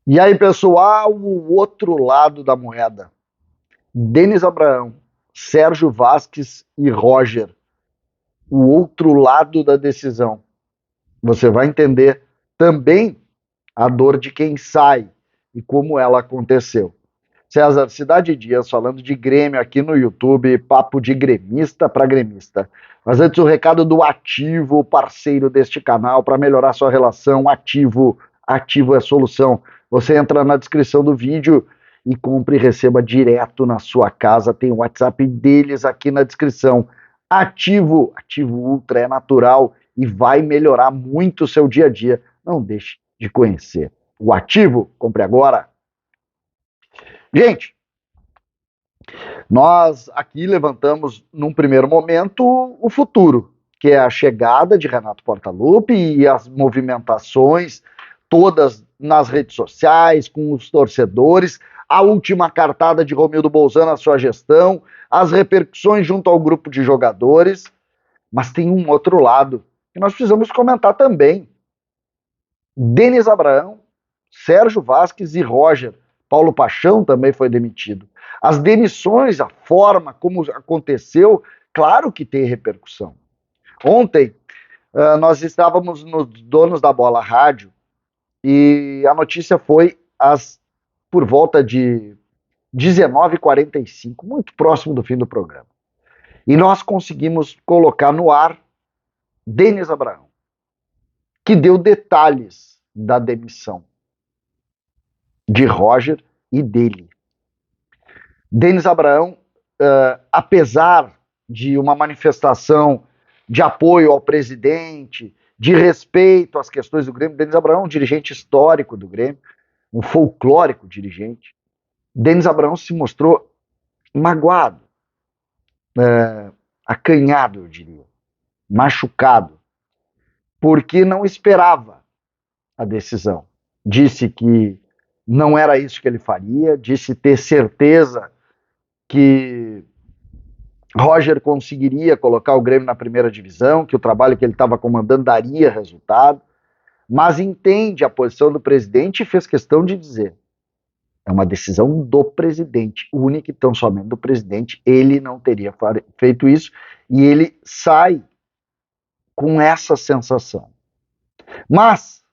E aí, pessoal, o outro lado da moeda. Denis Abraão, Sérgio Vasquez e Roger. O outro lado da decisão. Você vai entender também a dor de quem sai e como ela aconteceu. César, Cidade Dias falando de Grêmio aqui no YouTube, papo de gremista para gremista. Mas antes o recado do Ativo, parceiro deste canal, para melhorar sua relação. Ativo, Ativo é a solução. Você entra na descrição do vídeo e compre e receba direto na sua casa. Tem o WhatsApp deles aqui na descrição. Ativo, Ativo Ultra é natural e vai melhorar muito o seu dia a dia. Não deixe de conhecer o Ativo. Compre agora. Gente, nós aqui levantamos, num primeiro momento, o futuro, que é a chegada de Renato Portaluppi e as movimentações todas nas redes sociais, com os torcedores, a última cartada de Romildo Bolzano à sua gestão, as repercussões junto ao grupo de jogadores, mas tem um outro lado que nós precisamos comentar também. Denis Abraão, Sérgio Vasquez e Roger. Paulo Paixão também foi demitido. As demissões, a forma como aconteceu, claro que tem repercussão. Ontem, nós estávamos nos Donos da Bola Rádio e a notícia foi por volta de 19h45, muito próximo do fim do programa. E nós conseguimos colocar no ar Denis Abraão, que deu detalhes da demissão de Roger e dele. Denis Abraão, apesar de uma manifestação de apoio ao presidente, de respeito às questões do Grêmio, Denis Abraão é um dirigente histórico do Grêmio, um folclórico dirigente. Denis Abraão se mostrou magoado, acanhado, eu diria, machucado, porque não esperava a decisão. Disse que não era isso que ele faria, disse ter certeza que Roger conseguiria colocar o Grêmio na primeira divisão, que o trabalho que ele estava comandando daria resultado, mas entende a posição do presidente e fez questão de dizer: é uma decisão do presidente, única e tão somente do presidente, ele não teria feito isso, e ele sai com essa sensação. Mas,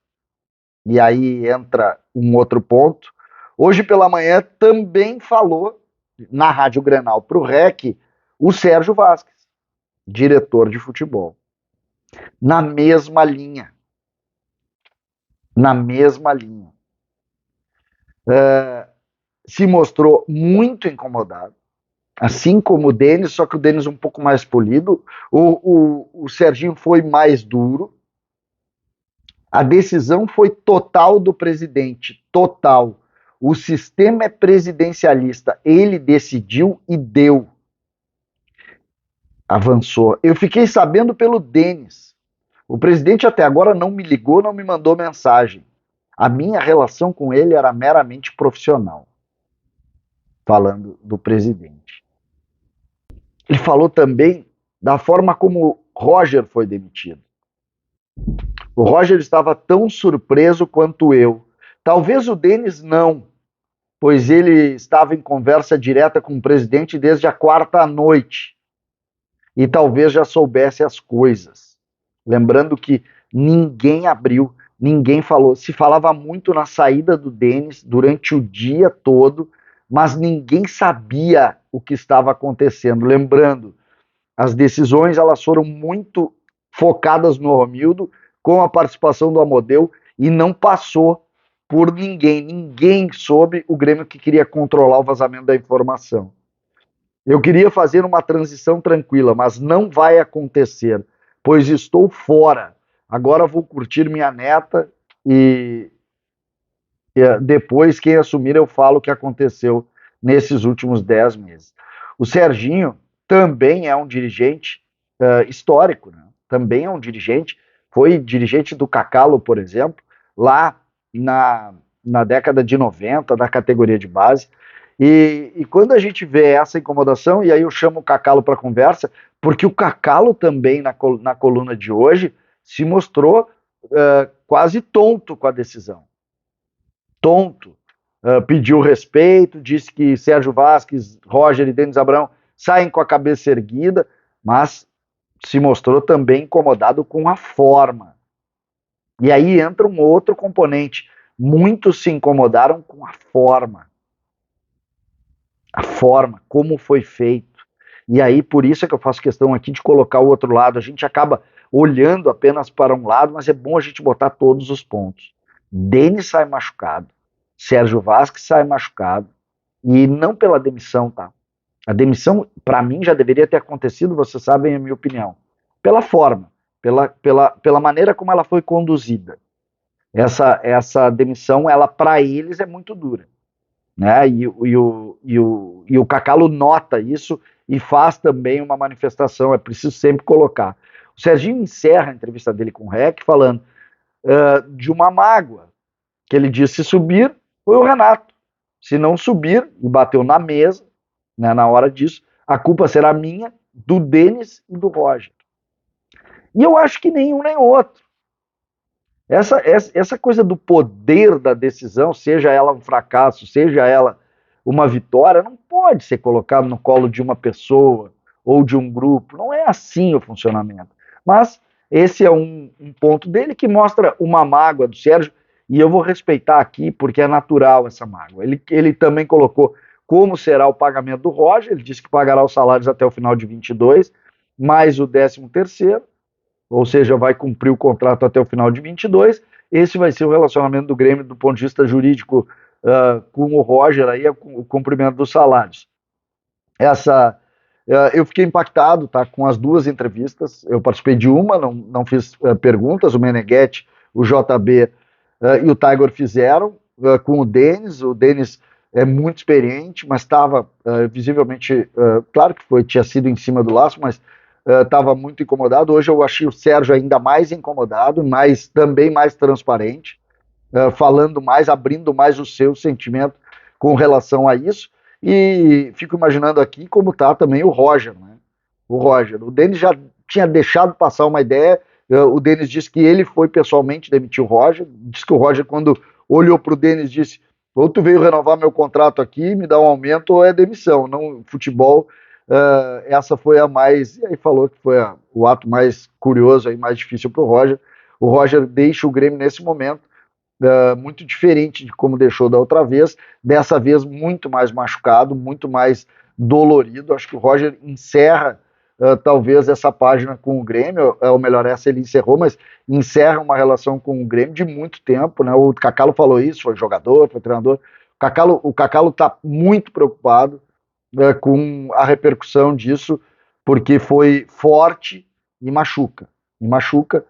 e aí entra um outro ponto, hoje pela manhã também falou na Rádio Grenal para o REC o Sérgio Vasquez, diretor de futebol, na mesma linha. Se mostrou muito incomodado, assim como o Denis, só que o Denis um pouco mais polido, o Serginho foi mais duro. A decisão foi total do presidente, total. O sistema é presidencialista, ele decidiu e deu. Avançou. Eu fiquei sabendo pelo Denis. O presidente até agora não me ligou, não me mandou mensagem. A minha relação com ele era meramente profissional. Falando do presidente. Ele falou também da forma como Roger foi demitido. O Roger estava tão surpreso quanto eu. Talvez o Denis não, pois ele estava em conversa direta com o presidente desde a quarta noite. E talvez já soubesse as coisas. Lembrando que ninguém abriu, ninguém falou. Se falava muito na saída do Denis durante o dia todo, mas ninguém sabia o que estava acontecendo. Lembrando, as decisões elas foram muito focadas no Romildo, com a participação do Amodeu, e não passou por ninguém. Ninguém soube, o Grêmio que queria controlar o vazamento da informação. Eu queria fazer uma transição tranquila, mas não vai acontecer, pois estou fora. Agora vou curtir minha neta e depois, quem assumir, eu falo o que aconteceu nesses últimos 10 meses. O Serginho também é um dirigente histórico, né? Também é um dirigente, foi dirigente do Cacalo, por exemplo, lá na década de 90, da categoria de base. E quando a gente vê essa incomodação, e aí eu chamo o Cacalo para conversa, porque o Cacalo também, na coluna de hoje, se mostrou quase tonto com a decisão. tonto, pediu respeito, disse que Sérgio Vasquez, Roger e Denis Abrão saem com a cabeça erguida, mas se mostrou também incomodado com a forma. E aí entra um outro componente. Muitos se incomodaram com a forma. A forma, como foi feito. E aí, por isso é que eu faço questão aqui de colocar o outro lado. A gente acaba olhando apenas para um lado, mas é bom a gente botar todos os pontos. Denis sai machucado, Sérgio Vasquez sai machucado, e não pela demissão, tá? A demissão, para mim, já deveria ter acontecido, vocês sabem a minha opinião. Pela forma, pela maneira como ela foi conduzida. Essa demissão, ela para eles é muito dura. Né? E o Cacalo nota isso e faz também uma manifestação, é preciso sempre colocar. O Serginho encerra a entrevista dele com o REC falando de uma mágoa, que ele disse: se subir, foi o Renato. Se não subir, e bateu na mesa, né, na hora disso, a culpa será minha, do Denis e do Roger. E eu acho que nenhum nem outro. Essa coisa do poder da decisão, seja ela um fracasso, seja ela uma vitória, não pode ser colocado no colo de uma pessoa ou de um grupo. Não é assim o funcionamento. Mas esse é um ponto dele que mostra uma mágoa do Sérgio, e eu vou respeitar aqui porque é natural essa mágoa. Ele também colocou como será o pagamento do Roger, ele disse que pagará os salários até o final de 22, mais o 13º, ou seja, vai cumprir o contrato até o final de 22. Esse vai ser o relacionamento do Grêmio do ponto de vista jurídico com o Roger, aí, o cumprimento dos salários. Eu fiquei impactado, tá, com as duas entrevistas. Eu participei de uma, não fiz perguntas. O Meneghetti, o JB e o Tiger fizeram com o Denis. O Denis é muito experiente, mas estava visivelmente, claro que tinha sido em cima do laço, mas estava muito incomodado. Hoje eu achei o Sérgio ainda mais incomodado, mas também mais transparente, falando mais, abrindo mais o seu sentimento com relação a isso. E fico imaginando aqui como está também o Roger, né? O Denis já tinha deixado passar uma ideia. O Denis disse que ele foi pessoalmente demitir o Roger. Diz que o Roger, quando olhou para o Denis, disse: ou tu veio renovar meu contrato aqui, me dá um aumento, ou é demissão. Não, futebol, essa foi a mais... E aí falou que foi o ato mais curioso e mais difícil para o Roger. O Roger deixa o Grêmio nesse momento muito diferente de como deixou da outra vez, dessa vez muito mais machucado, muito mais dolorido. Acho que o Roger encerra talvez essa página com o Grêmio, ou melhor, essa ele encerrou, mas encerra uma relação com o Grêmio de muito tempo, né? O Cacalo falou isso, foi jogador, foi treinador. O Cacalo está muito preocupado com a repercussão disso, porque foi forte e machuca. E machuca.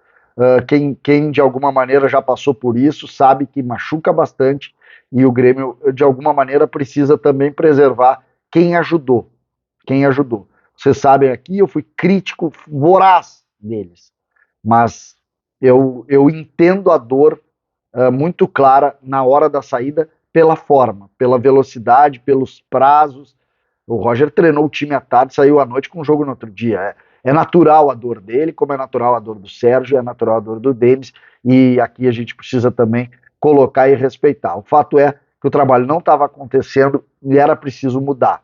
Quem de alguma maneira já passou por isso sabe que machuca bastante, e o Grêmio de alguma maneira precisa também preservar quem ajudou. Vocês sabem aqui, eu fui crítico voraz deles, mas eu entendo a dor muito clara na hora da saída, pela forma, pela velocidade, pelos prazos. O Roger treinou o time à tarde, saiu à noite com o jogo no outro dia. É natural a dor dele, como é natural a dor do Sérgio, é natural a dor do Denis, e aqui a gente precisa também colocar e respeitar. O fato é que o trabalho não estava acontecendo e era preciso mudar.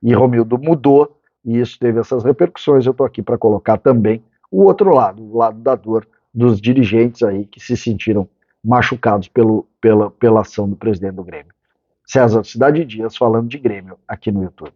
E Romildo mudou, e isso teve essas repercussões. Eu estou aqui para colocar também o outro lado, o lado da dor dos dirigentes aí que se sentiram machucados pela ação do presidente do Grêmio. César Cidade Dias falando de Grêmio aqui no YouTube.